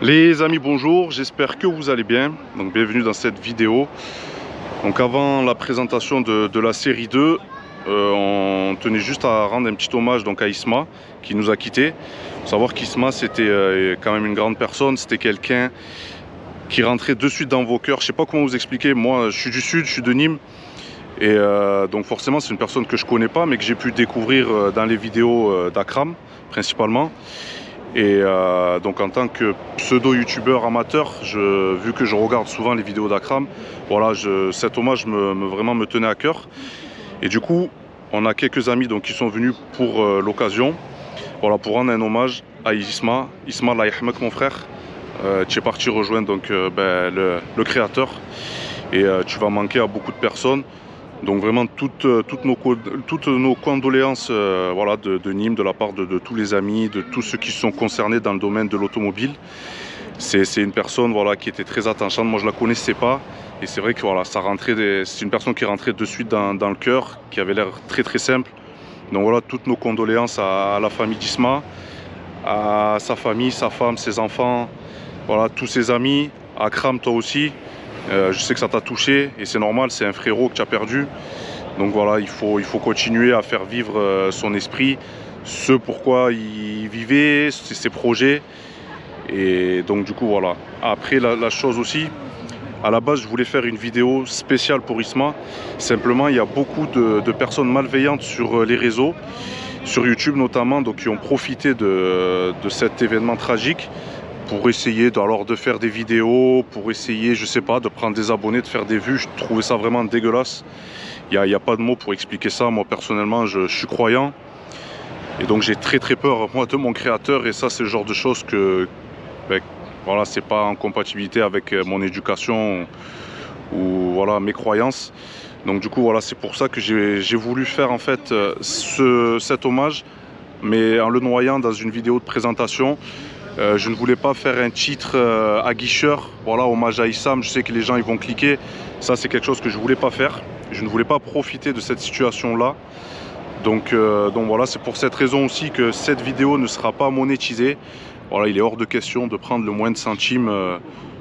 Les amis, bonjour, j'espère que vous allez bien. Donc bienvenue dans cette vidéo. Donc avant la présentation de la série 2, on tenait juste à rendre un petit hommage donc à Isma qui nous a quittés. Il faut savoir qu'Isma c'était quand même une grande personne, c'était quelqu'un qui rentrait de suite dans vos cœurs. Je sais pas comment vous expliquer, moi je suis du sud, je suis de Nîmes. Et donc forcément c'est une personne que je connais pas mais que j'ai pu découvrir dans les vidéos d'Akram principalement. Et donc en tant que pseudo-youtubeur amateur, vu que je regarde souvent les vidéos d'Akram, voilà, cet hommage vraiment me tenait à cœur. Et du coup, on a quelques amis donc, qui sont venus pour l'occasion, voilà, pour rendre un hommage à Isma. Isma Allah yahmak, mon frère. Tu es parti rejoindre donc, le créateur. Et tu vas manquer à beaucoup de personnes. Donc vraiment toutes nos condoléances voilà, de Nîmes, de la part de tous les amis, de tous ceux qui sont concernés dans le domaine de l'automobile. C'est une personne voilà, qui était très attachante, moi je la connaissais pas. Et c'est vrai que voilà, c'est une personne qui rentrait de suite dans le cœur, qui avait l'air très simple. Donc voilà, toutes nos condoléances à la famille d'Isma, à sa famille, sa femme, ses enfants, voilà, tous ses amis, à Akram toi aussi. Je sais que ça t'a touché et c'est normal, c'est un frérot que tu as perdu. Donc voilà, il faut continuer à faire vivre son esprit, ce pourquoi il vivait, ses projets. Et donc du coup voilà. Après la chose aussi, à la base je voulais faire une vidéo spéciale pour Isma. Simplement il y a beaucoup de personnes malveillantes sur les réseaux, sur YouTube notamment, donc qui ont profité de cet événement tragique pour essayer de faire des vidéos, pour essayer, je sais pas, de prendre des abonnés, de faire des vues. Je trouvais ça vraiment dégueulasse. Il n'y a pas de mots pour expliquer ça. Moi, personnellement, je suis croyant. Et donc, j'ai très peur, moi, de mon créateur. Et ça, c'est le genre de choses que, voilà, c'est pas en compatibilité avec mon éducation ou voilà, mes croyances. Donc, du coup, voilà, c'est pour ça que j'ai voulu faire, en fait, cet hommage, mais en le noyant dans une vidéo de présentation. Je ne voulais pas faire un titre aguicheur, voilà, hommage à Issam. Je sais que les gens ils vont cliquer, ça c'est quelque chose que je ne voulais pas faire. Je ne voulais pas profiter de cette situation là. Donc voilà, c'est pour cette raison aussi que cette vidéo ne sera pas monétisée. Voilà, il est hors de question de prendre le moindre centime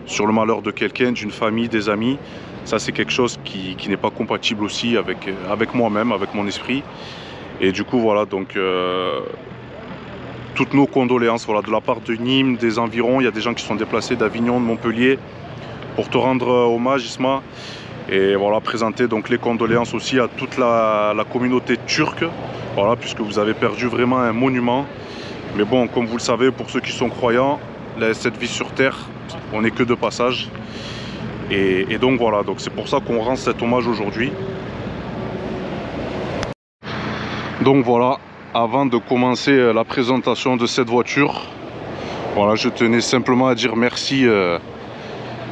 sur le malheur de quelqu'un, d'une famille, des amis. Ça c'est quelque chose qui n'est pas compatible aussi avec moi-même, avec mon esprit. Et du coup voilà, donc toutes nos condoléances voilà, de la part de Nîmes, des environs. Il y a des gens qui sont déplacés d'Avignon, de Montpellier pour te rendre hommage, Isma. Et voilà, présenter donc les condoléances aussi à toute la communauté turque, voilà, puisque vous avez perdu vraiment un monument. Mais bon, comme vous le savez, pour ceux qui sont croyants, cette vie sur terre, on n'est que de passage. Et donc voilà, donc c'est pour ça qu'on rend cet hommage aujourd'hui. Donc voilà. Avant de commencer la présentation de cette voiture, voilà, je tenais simplement à dire merci,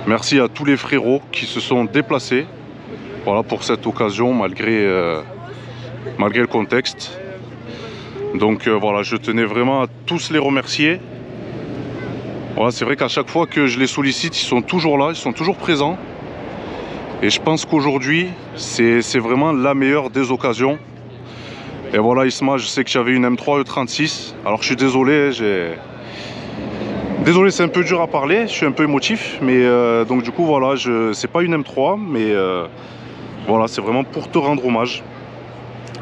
merci à tous les frérots qui se sont déplacés, voilà, pour cette occasion malgré le contexte. Donc voilà, je tenais vraiment à tous les remercier. Voilà, c'est vrai qu'à chaque fois que je les sollicite, ils sont toujours là, ils sont toujours présents. Et je pense qu'aujourd'hui, c'est vraiment la meilleure des occasions. Et voilà Isma, je sais que j'avais une M3 E36. Alors je suis désolé, désolé, c'est un peu dur à parler, je suis un peu émotif. Mais donc du coup voilà, c'est pas une M3, mais voilà, c'est vraiment pour te rendre hommage.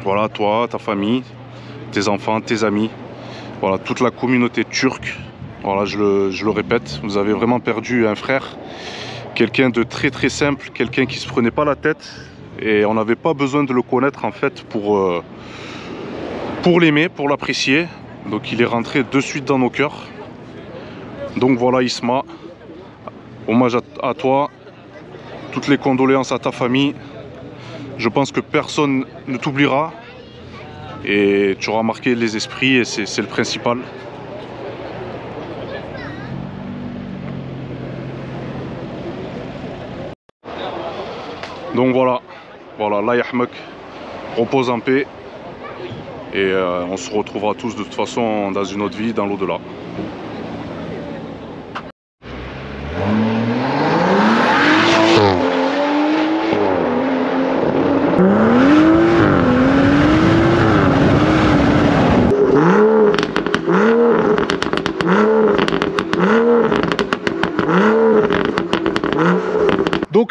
Voilà, toi, ta famille, tes enfants, tes amis, voilà, toute la communauté turque. Voilà, je le répète, vous avez vraiment perdu un frère. Quelqu'un de très simple, quelqu'un qui se prenait pas la tête. Et on n'avait pas besoin de le connaître en fait pour l'aimer, pour l'apprécier. Donc il est rentré de suite dans nos cœurs. Donc voilà Isma, hommage à toi, toutes les condoléances à ta famille. Je pense que personne ne t'oubliera et tu auras marqué les esprits et c'est le principal. Donc voilà, Allah yahmak, repose en paix. Et on se retrouvera tous de toute façon dans une autre vie, dans l'au-delà.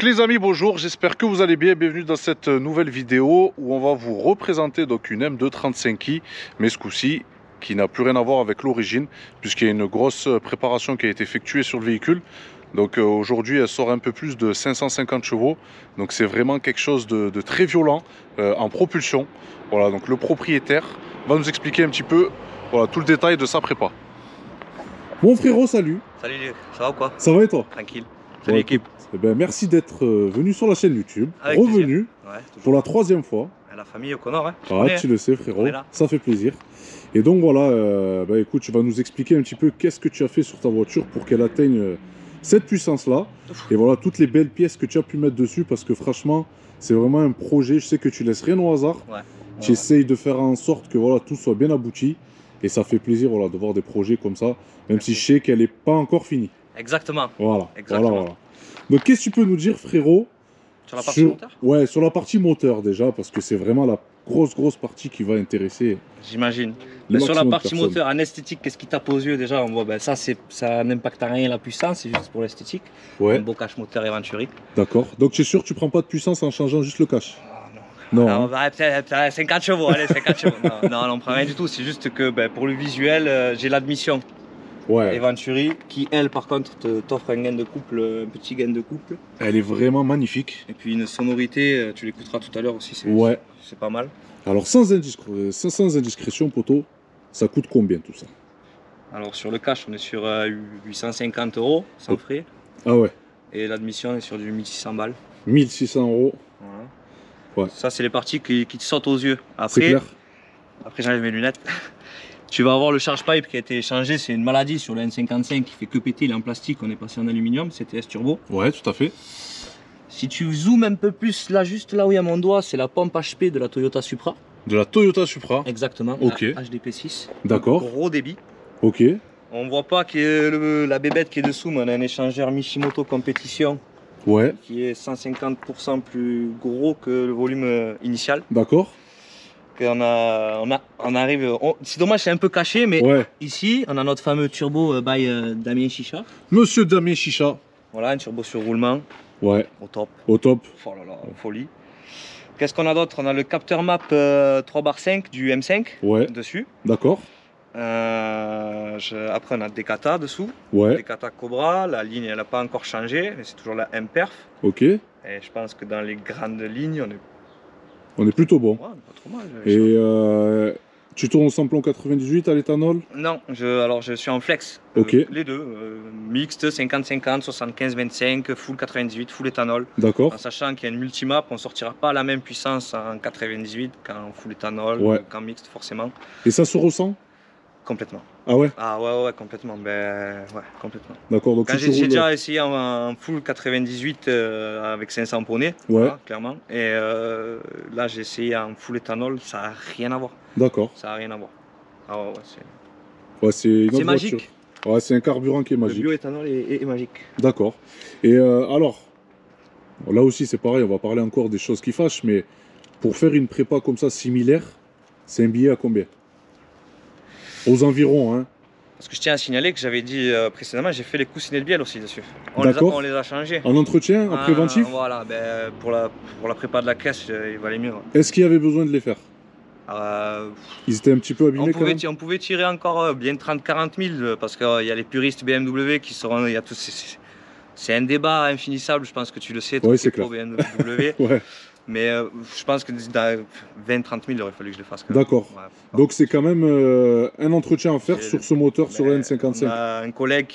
les amis, bonjour, j'espère que vous allez bien. Bienvenue dans cette nouvelle vidéo où on va vous représenter donc une M235i, mais ce coup-ci qui n'a plus rien à voir avec l'origine, puisqu'il y a une grosse préparation qui a été effectuée sur le véhicule. Donc aujourd'hui elle sort un peu plus de 550 chevaux, donc c'est vraiment quelque chose de très violent en propulsion. Voilà, donc le propriétaire va nous expliquer un petit peu, voilà, tout le détail de sa prépa. Bon frérot, salut. Salut, ça va ou quoi? Ça va et toi? Tranquille. Salut l'équipe. Eh ben, merci d'être venu sur la chaîne YouTube, Avec revenu ouais, pour la 3e fois. La famille au Connor, hein. Ah, tu le sais frérot, là. ça fait plaisir. Et donc voilà, bah, écoute, tu vas nous expliquer un petit peu qu'est-ce que tu as fait sur ta voiture pour qu'elle atteigne cette puissance-là. Et voilà, toutes les belles pièces que tu as pu mettre dessus, parce que franchement, c'est vraiment un projet. Je sais que tu laisses rien au hasard. Ouais. Tu essayes de faire en sorte que voilà, tout soit bien abouti. Et ça fait plaisir voilà, de voir des projets comme ça, même si je sais qu'elle n'est pas encore finie. Exactement. Voilà. Exactement. Voilà. Donc qu'est-ce que tu peux nous dire frérot sur la partie moteur? Ouais, sur la partie moteur déjà, parce que c'est vraiment la grosse partie qui va intéresser. J'imagine. Sur la partie moteur, en esthétique, qu'est-ce qui tape aux yeux déjà? On voit, ben, ça n'impacte rien la puissance, c'est juste pour l'esthétique. Ouais. Un beau cache moteur Venturi. D'accord. Donc tu es sûr que tu prends pas de puissance en changeant juste le cache? Non. Non, peut-être 50 chevaux, allez, 50 chevaux. Non, on prend rien du tout. C'est juste que ben, pour le visuel, j'ai l'admission. Ouais. Et Venturi, qui elle, par contre, t'offre un gain de couple, un petit gain de couple. Elle est vraiment magnifique. Et puis une sonorité, tu l'écouteras tout à l'heure aussi, c'est pas mal. Alors sans indiscrétion, poteau, ça coûte combien tout ça? Alors sur le cash, on est sur 850 € sans frais. Ah ouais. Et l'admission, on est sur du 1600 balles. 1600 €. Voilà. Ouais. Ça, c'est les parties qui te sautent aux yeux. C'est clair. Après, j'enlève mes lunettes. Tu vas avoir le charge pipe qui a été changé. C'est une maladie sur le N55 qui fait que péter. Il est en plastique, on est passé en aluminium, CTS turbo. Ouais, tout à fait. Si tu zoomes un peu plus, là, juste là où il y a mon doigt, c'est la pompe HP de la Toyota Supra. De la Toyota Supra. Exactement. Ok. HDP6. D'accord. Gros débit. Ok. On voit pas que la bébête qui est dessous, mais on a un échangeur Mishimoto Competition. Ouais. Qui est 150% plus gros que le volume initial. D'accord. On arrive. C'est dommage, c'est un peu caché, mais ouais. Ici, on a notre fameux turbo by Damien Chicha. Monsieur Damien Chicha. Voilà, un turbo sur roulement. Ouais. Au top. Au top. Oh là là, folie. Qu'est-ce qu'on a d'autre? On a le capteur map 3/5 du M5 dessus. D'accord. Après, on a des kata dessous. Ouais. Des kata Cobra. La ligne, elle n'a pas encore changé, mais c'est toujours la M-Perf. Ok. Et je pense que dans les grandes lignes, on est plutôt bon. Ouais, pas trop mal. Et tu tournes au samplon 98 à l'éthanol? Non, alors je suis en flex. Ok. Les deux. Mixte, 50-50, 75-25, full 98, full éthanol. D'accord. En sachant qu'il y a une multimap, on ne sortira pas à la même puissance en 98 qu'en full éthanol, qu'en mixte forcément. Et ça se ressent? Complètement. Ah ouais? Ah ouais, complètement. Ben, ouais, complètement. D'accord. Donc j'ai déjà essayé en full 98 avec 500 poneys, voilà, clairement. Et là, j'ai essayé en full éthanol, ça n'a rien à voir. D'accord. Ça n'a rien à voir. Ah ouais, c'est magique. Ouais, c'est un carburant qui est magique. Le bioéthanol est magique. D'accord. Et alors, là aussi c'est pareil, on va parler encore des choses qui fâchent, mais pour faire une prépa comme ça similaire, c'est un billet à combien? Aux environs, hein. Parce que je tiens à signaler que j'avais dit précédemment, j'ai fait les coussinets de bielle aussi dessus. On les a changés. En entretien, en préventif? Voilà, ben, pour la prépa de la caisse, il valait mieux. Est-ce qu'il y avait besoin de les faire? Ils étaient un petit peu abîmés quand même. On pouvait tirer encore bien 30-40 000 parce qu'il y a les puristes BMW qui seront. C'est un débat infinissable, je pense que tu le sais, oui, c'est clair. BMW. Ouais. Mais je pense que dans 20-30 000, il aurait fallu que je le fasse. D'accord. Ouais, donc c'est quand même un entretien à faire sur ce moteur, sur le N55. On a un collègue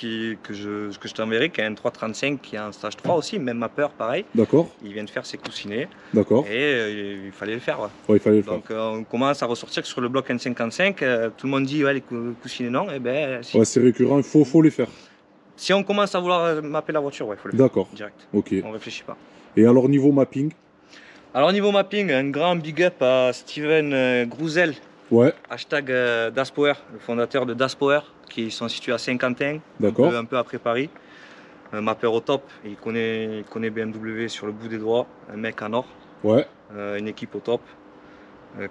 que je t'enverrai, qui a un 335, qui a un stage 3 aussi, même Mapper, pareil. D'accord. Il vient de faire ses coussinets. D'accord. Et il fallait le faire. Ouais. Ouais, il fallait le faire. Donc on commence à ressortir que sur le bloc N55, tout le monde dit ouais, les coussinets non. Et ben, si. Ouais, c'est récurrent, il faut les faire. Si on commence à vouloir mapper la voiture, ouais, il faut le faire. D'accord. Direct. Ok. On réfléchit pas. Et alors niveau mapping? Alors niveau mapping, un grand big up à Steven Grouzel. Ouais. Hashtag DasPower, le fondateur de DasPower, qui sont situés à Saint-Quentin, un peu après Paris. Un mapper au top, il connaît BMW sur le bout des doigts, un mec en or. Ouais. Une équipe au top.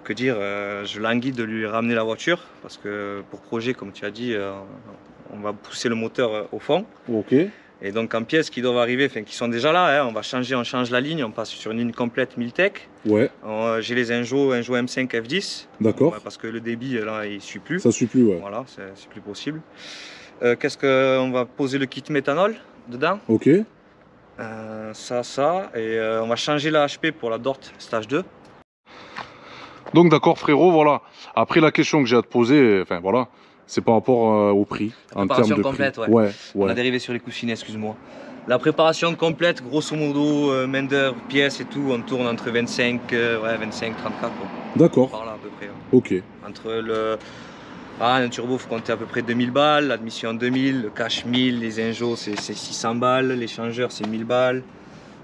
Que dire, je languis de lui ramener la voiture, parce que pour projet, comme tu as dit, on va pousser le moteur au fond. Ok. Et donc en pièces qui doivent arriver, enfin qui sont déjà là, hein, on change la ligne, on passe sur une ligne complète Miltech. Ouais. J'ai les Enjo M5 F10. D'accord. Parce que le débit là il suit plus. Ça suit plus, ouais. Voilà, c'est plus possible. Qu'est-ce qu'on va poser le kit méthanol dedans. Ok. Ça, et on va changer la HP pour la Dort Stage 2. Donc d'accord frérot, voilà. Après la question que j'ai à te poser, enfin voilà, c'est par rapport au prix. La préparation complète, prix. Ouais. On a dérivé sur les coussinets, excuse-moi. La préparation complète, grosso modo, main d'œuvre, pièces et tout, on tourne entre 25, 34 quoi. D'accord. Par là à peu près. Ouais. Ok. Entre le... un turbo, il faut compter à peu près 2000 balles, l'admission 2000, le cash 1000, les Enjo c'est 600 balles, l'échangeur c'est 1000 balles,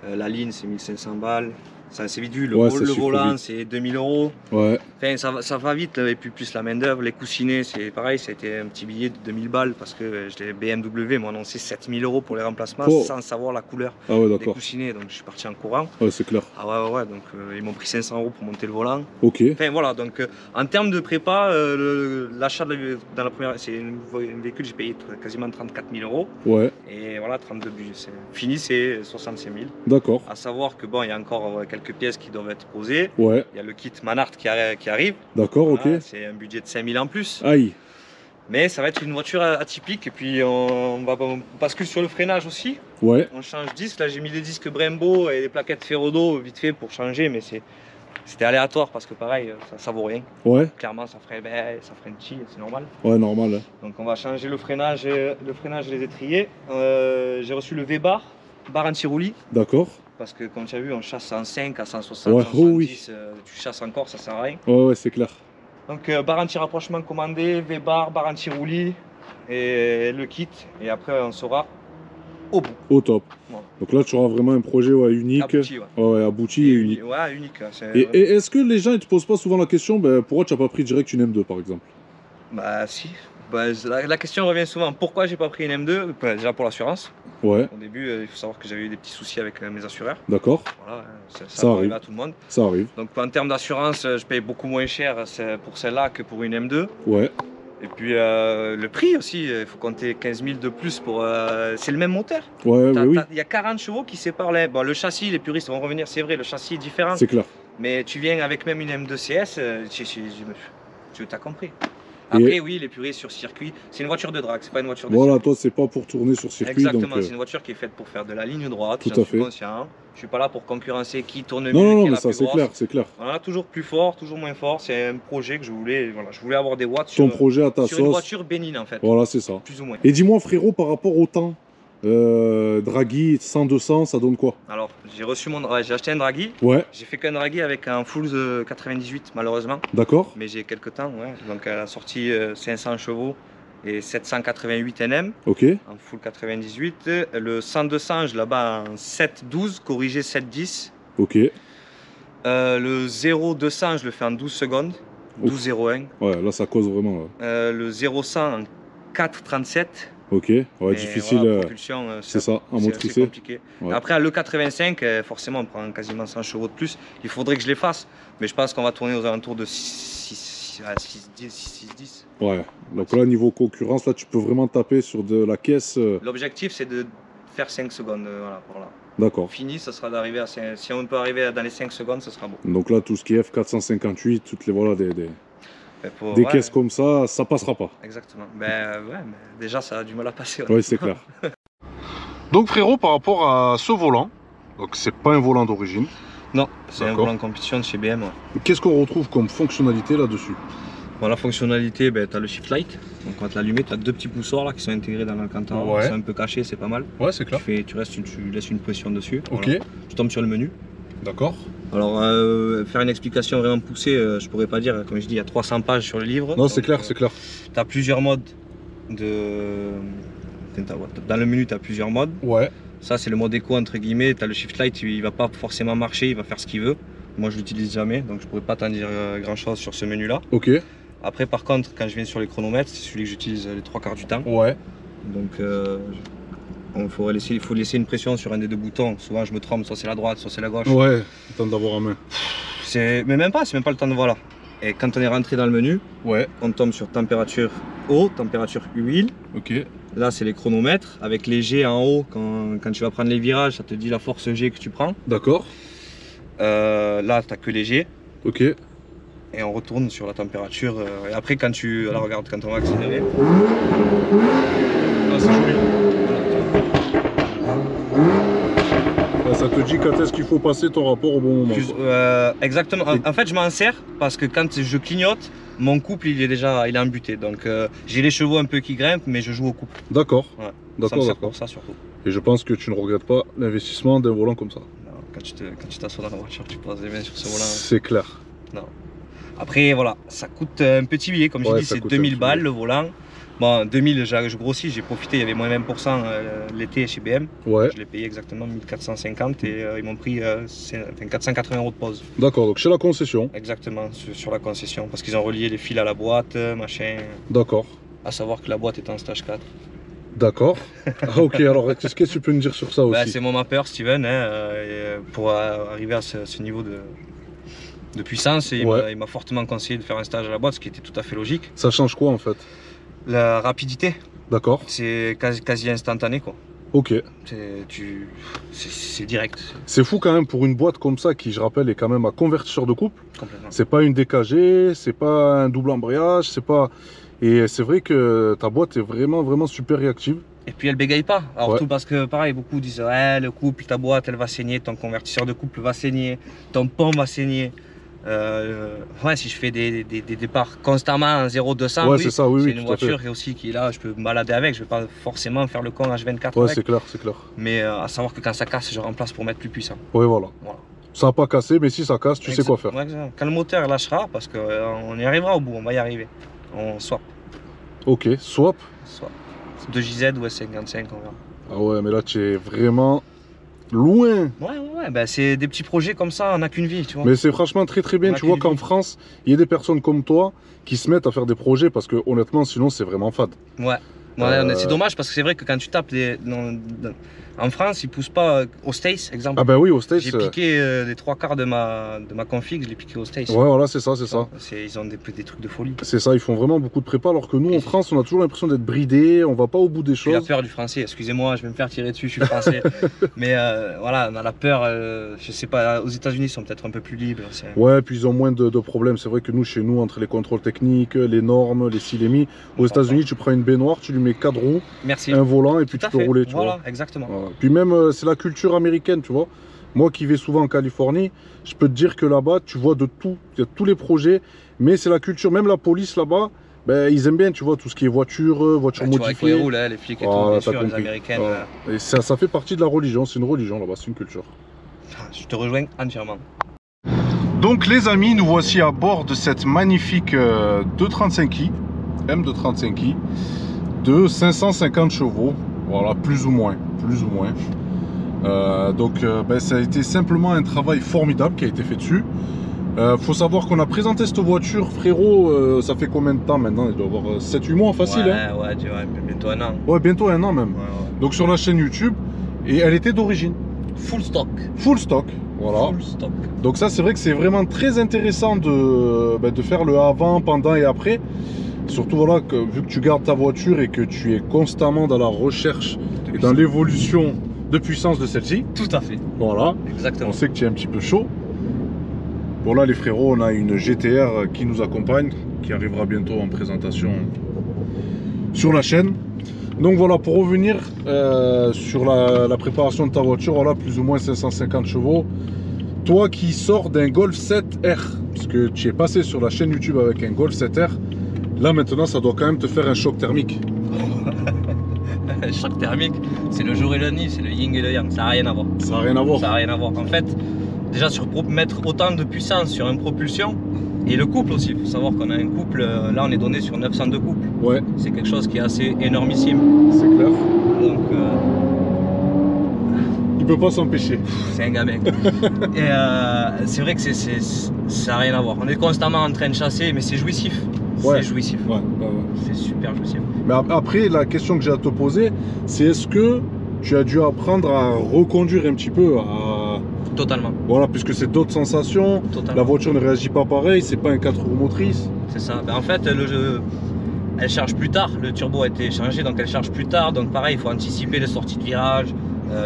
la ligne c'est 1500 balles. Ça c'est vite vu, le volant c'est 2000 €. Ouais. Enfin, ça va vite, et puis plus la main d'œuvre, les coussinets c'est pareil, ça a été un petit billet de 2000 balles parce que les BMW m'ont annoncé 7000 € pour les remplacements sans savoir la couleur des coussinets, donc je suis parti en courant. Ouais, c'est clair. Ah ouais, donc ils m'ont pris 500 € pour monter le volant. Ok. Enfin voilà, donc en termes de prépa, l'achat dans la première, c'est un véhicule, j'ai payé quasiment 34 000 €. Ouais. Et voilà, 32 buts, fini c'est 65 000. D'accord. À savoir que bon, il y a encore quelques pièces qui doivent être posées. Ouais. Il y a le kit Manhart qui arrive. D'accord, voilà, ok. c'est un budget de 5 000 en plus. Aïe. Mais ça va être une voiture atypique. Et puis on bascule sur le freinage aussi. Ouais. On change disque. Là j'ai mis des disques Brembo et des plaquettes Ferrodo vite fait pour changer, mais c'était aléatoire parce que pareil, ça vaut rien. Ouais. Clairement ça ferait un petit, c'est normal. Ouais, normal. Hein. Donc on va changer le freinage et les étriers. J'ai reçu le V-bar, barre anti-roulis. D'accord. Parce que comme tu as vu, on chasse en 5 à 160, ouais, 170, oui. Tu chasses encore, ça sert à rien. Ouais, c'est clair. Donc barre anti-rapprochement commandée, V-bar, barre anti-roulis et le kit. Et après on sera au bout. Au top. Voilà. Donc là tu auras vraiment un projet unique. Abouti, abouti et unique. Ouais, unique. Et est-ce que les gens ils te posent pas souvent la question, pourquoi tu n'as pas pris direct une M2 par exemple? Bah si. La question revient souvent, pourquoi j'ai pas pris une M2? Déjà pour l'assurance. Ouais. Au début, il faut savoir que j'avais eu des petits soucis avec mes assureurs. D'accord. Voilà, ça arrive à tout le monde. Ça arrive. Donc en termes d'assurance, je paye beaucoup moins cher pour celle-là que pour une M2. Ouais. Et puis le prix aussi, il faut compter 15 000 de plus pour... c'est le même moteur. Ouais, oui. Il y a 40 chevaux qui séparent bon, le châssis, les puristes vont revenir, c'est vrai, le châssis est différent. C'est clair. Mais tu viens avec même une M2 CS, tu t'as compris. Après, oui, les puristes sur circuit, c'est une voiture de drague, c'est pas une voiture de circuit. Toi, c'est pas pour tourner sur circuit. Exactement, c'est une voiture qui est faite pour faire de la ligne droite, tout à fait. Conscient. Je suis pas là pour concurrencer qui tourne mieux. Non, mais ça, c'est clair, c'est clair. Voilà, toujours plus fort, toujours moins fort. C'est un projet que je voulais avoir des watts sur, ton projet à ta sur une voiture bénigne en fait. Voilà, c'est ça. Plus ou moins. Et dis-moi, frérot, par rapport au temps, Draghi 100-200, ça donne quoi? Alors, j'ai acheté un Draghi. Ouais. J'ai fait qu'un Draghi avec un full 98 malheureusement. D'accord. Mais j'ai quelques temps, ouais. Donc elle a sorti 500 chevaux et 788 Nm. Ok. En full 98. Le 100-200, je l'abats en 7-12, corrigé 7-10. Ok. Le 0-200, je le fais en 12 secondes. 12-01. Ouais, là ça cause vraiment. Le 0-100 en 4-37. Ok, ouais, difficile. Voilà, propulsion, c'est ça, en mode tricé. C'est compliqué. Ouais. Après, à l'E85, forcément, on prend quasiment 100 chevaux de plus. Il faudrait que je les fasse, mais je pense qu'on va tourner aux alentours de 6-10. Ouais, donc là, niveau concurrence, là, tu peux vraiment taper sur de la caisse. L'objectif, c'est de faire 5 secondes, voilà, par là. D'accord. Fini, ça sera d'arriver à 5. Si on peut arriver dans les 5 secondes, ça sera beau. Donc là, tout ce qui est F458, toutes les voilà, des caisses comme ça passera pas. Exactement. Mais déjà ça a du mal à passer. Oui, c'est clair. Donc frérot, par rapport à ce volant, donc c'est pas un volant d'origine. Non, c'est un volant compétition de chez BM. Ouais. Qu'est-ce qu'on retrouve comme fonctionnalité là-dessus? Bon, la fonctionnalité, tu as le shift light. Donc quand tu l'allumes, tu as deux petits poussoirs là qui sont intégrés dans l'Alcantara. Ouais. C'est un peu caché, c'est pas mal. Ouais, c'est clair. Tu laisses une pression dessus. Ok. Voilà. Tu tombes sur le menu. D'accord. Alors, faire une explication vraiment poussée, je pourrais pas dire. Comme je dis, il y a 300 pages sur le livre. Non, c'est clair, c'est clair. Tu as plusieurs modes de... Dans le menu, tu as plusieurs modes. Ouais. Ça, c'est le mode éco, entre guillemets. Tu as le shift light, il va pas forcément marcher, il va faire ce qu'il veut. Moi, je l'utilise jamais, donc je pourrais pas t'en dire grand-chose sur ce menu-là. Ok. Après, par contre, quand je viens sur les chronomètres, c'est celui que j'utilise les 3/4 du temps. Ouais. Donc, il faut laisser une pression sur un des deux boutons. Souvent, je me trompe, soit c'est la droite, soit c'est la gauche. Ouais, le temps d'avoir en main. Mais même pas, c'est même pas le temps de voilà. Et quand on est rentré dans le menu, ouais, on tombe sur température eau, température huile. Ok. Là, c'est les chronomètres avec les G en haut. Quand tu vas prendre les virages, ça te dit la force G que tu prends. D'accord. Là, tu n'as que les G. Ok. Et on retourne sur la température. Et après, quand tu. Alors, regarde, quand on va accélérer. Ah, c'est joli. Là, ça te dit quand est-ce qu'il faut passer ton rapport au bon moment. Exactement. En fait, je m'en sers parce que quand je clignote, mon couple il est embuté. Donc, j'ai les chevaux un peu qui grimpent, mais je joue au couple. D'accord. Ouais. D'accord, d'accord. Pour ça surtout. Et je pense que tu ne regrettes pas l'investissement d'un volant comme ça. Non, quand tu t'assois dans la voiture, tu poses les mains sur ce volant. C'est clair. Non. Après, voilà, ça coûte un petit billet. Comme je dis, c'est 2000 balles le volant. Bon, 2000, je grossis, j'ai profité, il y avait moins 20% l'été chez BM. Ouais. Je l'ai payé exactement 1450 et ils m'ont pris 480 € de pause. D'accord, donc chez la concession. Exactement, sur la concession, parce qu'ils ont relié les fils à la boîte, machin. D'accord. À savoir que la boîte est en stage 4. D'accord. Ah, ok, alors qu'est-ce que tu peux me dire sur ça aussi? C'est mon mapper, Steven, hein, pour arriver à ce niveau de puissance. Et il m'a fortement conseillé de faire un stage à la boîte, ce qui était tout à fait logique. Ça change quoi en fait? La rapidité. D'accord. C'est quasi instantané, quoi. Ok. C'est direct. C'est fou quand même pour une boîte comme ça qui, je rappelle, est quand même à convertisseur de couple. Complètement. C'est pas une DKG, c'est pas un double embrayage, c'est pas... Et c'est vrai que ta boîte est vraiment super réactive. Et puis elle bégaye pas. Alors tout parce que pareil, beaucoup disent ouais, le couple, ta boîte elle va saigner, ton convertisseur de couple va saigner, ton pont va saigner. Ouais, si je fais des départs constamment en 0-200, ouais, c'est ça, oui, c'est une voiture et aussi qui est là, je peux me balader avec, je vais pas forcément faire le con H24 ouais, avec. c'est clair, c'est clair. Mais à savoir que quand ça casse, je remplace pour mettre plus puissant. Oui, voilà. Ça n'a pas cassé, mais si ça casse, tu sais quoi faire. Ouais, quand le moteur lâchera, parce qu'on y arrivera au bout, on va y arriver. On swap. Ok, swap. Swap. 2JZ ou S55, on verra. Ah ouais, mais là tu es vraiment loin. Ouais, bah, c'est des petits projets comme ça, on n'a qu'une vie, tu vois. Mais c'est franchement très bien, tu vois qu'en France, il y a des personnes comme toi qui se mettent à faire des projets parce que honnêtement, sinon c'est vraiment fade. Ouais, c'est dommage parce que c'est vrai que quand tu tapes en France, ils poussent pas aux States, exemple. Ah bah oui, aux States. J'ai piqué les 3/4 de ma config, je l'ai piqué aux States. Ouais, voilà, c'est ça, c'est ça. Ils ont des trucs de folie. C'est ça, ils font vraiment beaucoup de prépa alors que nous en France, on a toujours l'impression d'être bridé, on va pas au bout des choses. J'ai la peur du français, excusez-moi, je vais me faire tirer dessus, je suis français. Mais voilà, on a la peur, je sais pas, aux États-Unis ils sont peut-être un peu plus libres. Ouais, puis ils ont moins de problèmes. C'est vrai que nous, chez nous, entre les contrôles techniques, les normes, les silémies, aux États-Unis, tu prends une baignoire, tu lui mets 4 roues, un volant et puis tu peux rouler, tu vois. Exactement. Voilà. Puis même, c'est la culture américaine, tu vois. Moi qui vais souvent en Californie, je peux te dire que là-bas, tu vois de tout. Il y a tous les projets, mais c'est la culture. Même la police là-bas, ben, ils aiment bien, tu vois, tout ce qui est voiture modifiée. Tu vois, les flics et tout, bien sûr, les américaines. Et ça fait partie de la religion, c'est une religion là-bas, c'est une culture. Je te rejoins entièrement. Donc les amis, nous voici à bord de cette magnifique 235i, M235i, de 550 chevaux, voilà, plus ou moins. Ben, ça a été simplement un travail formidable qui a été fait dessus. Faut savoir qu'on a présenté cette voiture, frérot, ça fait combien de temps maintenant? Il doit avoir 7-8 mois facile. Ouais, bientôt un an. Ouais, bientôt un an même. Ouais. Donc sur la chaîne YouTube, et elle était d'origine. Full stock. Full stock, voilà. Full stock. Donc ça c'est vrai que c'est vraiment très intéressant de faire le avant, pendant et après. Surtout voilà, vu que tu gardes ta voiture et que tu es constamment dans la recherche et dans l'évolution de puissance de celle-ci. Tout à fait. Voilà. Exactement. On sait que tu es un petit peu chaud. Bon là les frérots, on a une GTR qui nous accompagne, qui arrivera bientôt en présentation sur la chaîne. Donc voilà, pour revenir sur la préparation de ta voiture, voilà, plus ou moins 550 chevaux. Toi qui sors d'un Golf 7R, parce que tu es passé sur la chaîne YouTube avec un Golf 7R, là maintenant ça doit quand même te faire un choc thermique. Un choc thermique, c'est le jour et la nuit, c'est le yin et le yang, ça n'a rien à voir. Ça n'a rien à voir. Ça n'a rien à voir. En fait, déjà mettre autant de puissance sur une propulsion, et le couple aussi, il faut savoir qu'on a un couple, là on est donné sur 902 couples. Ouais. C'est quelque chose qui est assez énormissime. C'est clair. Donc... il peut pas s'empêcher. C'est un gamin. Et c'est vrai que ça n'a rien à voir. On est constamment en train de chasser, mais c'est jouissif. Ouais. C'est jouissif. Ouais. C'est super jouissif. Mais après, la question que j'ai à te poser, c'est est-ce que tu as dû apprendre à reconduire un petit peu Totalement. Voilà, puisque c'est d'autres sensations. Totalement. La voiture ne réagit pas pareil, c'est pas un 4 roues motrices. C'est ça. Ben, en fait, Elle charge plus tard, le turbo a été changé donc elle charge plus tard, donc pareil il faut anticiper les sorties de virage,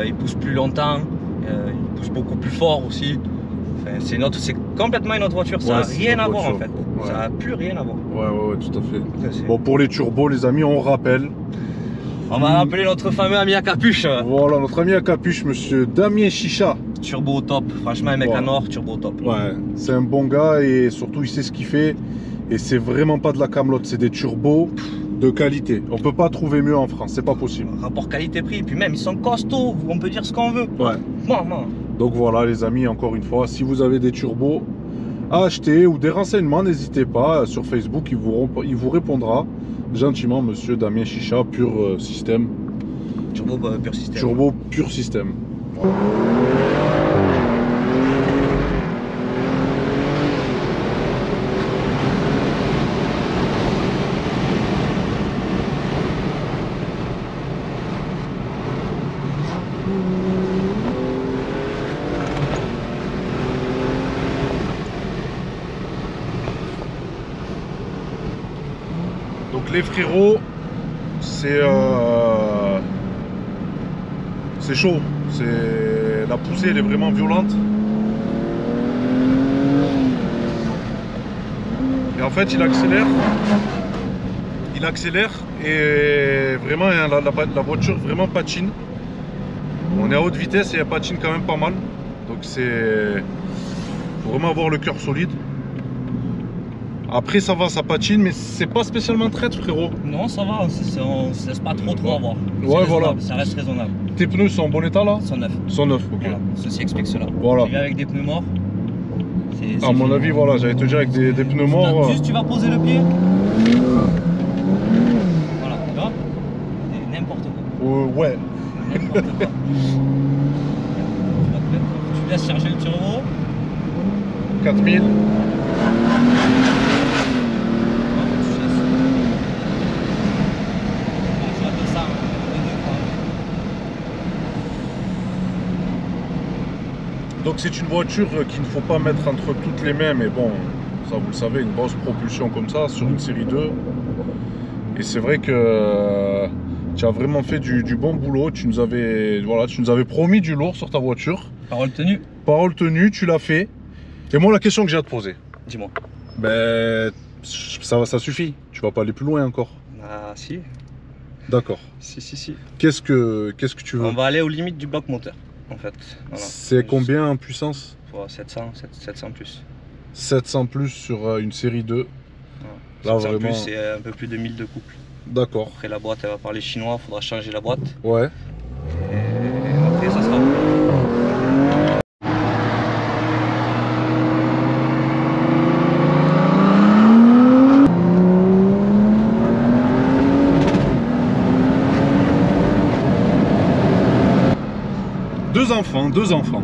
il pousse plus longtemps, il pousse beaucoup plus fort aussi. Enfin, c'est complètement une autre voiture, ça n'a rien à voir en fait, ça n'a plus rien à voir. Ouais, tout à fait. Bon, pour les turbos les amis, on rappelle. On va rappeler notre fameux ami à capuche. Voilà, notre ami à capuche, monsieur Damien Chicha. Turbo au top, franchement un mec en or, turbo au top. Ouais, c'est un bon gars et surtout il sait ce qu'il fait. Et c'est vraiment pas de la camelote, c'est des turbos de qualité. On peut pas trouver mieux en France, c'est pas possible. Rapport qualité-prix, puis même ils sont costauds, on peut dire ce qu'on veut. Ouais. Non. Donc voilà les amis, encore une fois, si vous avez des turbos à acheter ou des renseignements, n'hésitez pas. Sur Facebook, il vous répondra gentiment, monsieur Damien Chicha, Pur Système. Turbo Pur Système. Turbo Pur Système. Voilà. Donc les frérots, c'est chaud, la poussée elle est vraiment violente. Et en fait il accélère et vraiment la voiture vraiment patine. On est à haute vitesse et elle patine quand même pas mal. Donc faut vraiment avoir le cœur solide. Après ça va, ça patine, mais c'est pas spécialement traître frérot. Non ça va, on se laisse pas trop avoir. Ouais voilà. Ça reste raisonnable. Tes pneus sont en bon état là? Ils sont neufs. Ils sont neufs, ok. Voilà. Ceci explique cela. Voilà. Tu viens avec des pneus morts. À mon avis voilà, j'allais te dire avec des pneus morts. Juste tu vas poser le pied. Voilà, tu vois? N'importe quoi. Ouais. N'importe quoi. Tu laisses charger le turbo. 4000. Donc c'est une voiture qu'il ne faut pas mettre entre toutes les mains, mais bon, ça vous le savez, une grosse propulsion comme ça sur une série 2. Et c'est vrai que tu as vraiment fait du bon boulot, tu nous avais promis du lourd sur ta voiture. Parole tenue. Parole tenue, tu l'as fait. Et moi la question que j'ai à te poser. Dis-moi. Ben, ça suffit, tu vas pas aller plus loin encore. Ah si. D'accord. Si. Qu'est-ce que tu veux? On va aller aux limites du bloc moteur. En fait, voilà. C'est combien en puissance? 700 plus. 700 plus sur une série 2. Voilà. Là, vraiment... c'est un peu plus de 1000 de couple. D'accord. Après la boîte, elle va parler chinois, il faudra changer la boîte. Ouais. Et après, ça sera bon. Deux enfants.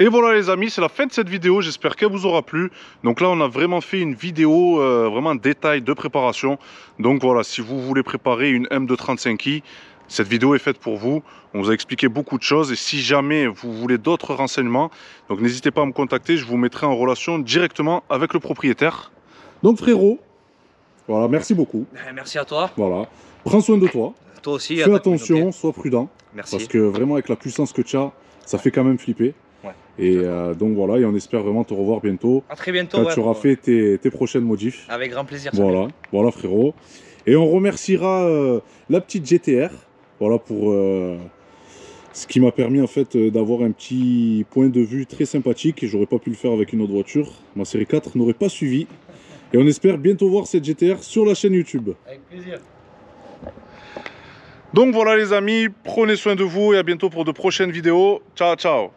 Et voilà les amis, c'est la fin de cette vidéo, j'espère qu'elle vous aura plu. Donc là on a vraiment fait une vidéo, vraiment un détail de préparation. Donc voilà, si vous voulez préparer une M2 35i, cette vidéo est faite pour vous. On vous a expliqué beaucoup de choses et si jamais vous voulez d'autres renseignements, donc n'hésitez pas à me contacter, je vous mettrai en relation directement avec le propriétaire. Donc frérot, voilà, merci beaucoup. Merci à toi. Voilà, prends soin de toi. Toi aussi. Fais attention, sois prudent. Merci. Parce que vraiment avec la puissance que tu as, ça fait quand même flipper. Ouais, et donc voilà, et on espère vraiment te revoir bientôt. À très bientôt. Quand tu auras fait tes prochaines modifs. Avec grand plaisir. Voilà frérot. Et on remerciera la petite GTR. Voilà pour ce qui m'a permis en fait d'avoir un petit point de vue très sympathique. Et j'aurais pas pu le faire avec une autre voiture. Ma série 4 n'aurait pas suivi. Et on espère bientôt voir cette GTR sur la chaîne YouTube. Avec plaisir. Donc voilà les amis, prenez soin de vous et à bientôt pour de prochaines vidéos. Ciao ciao.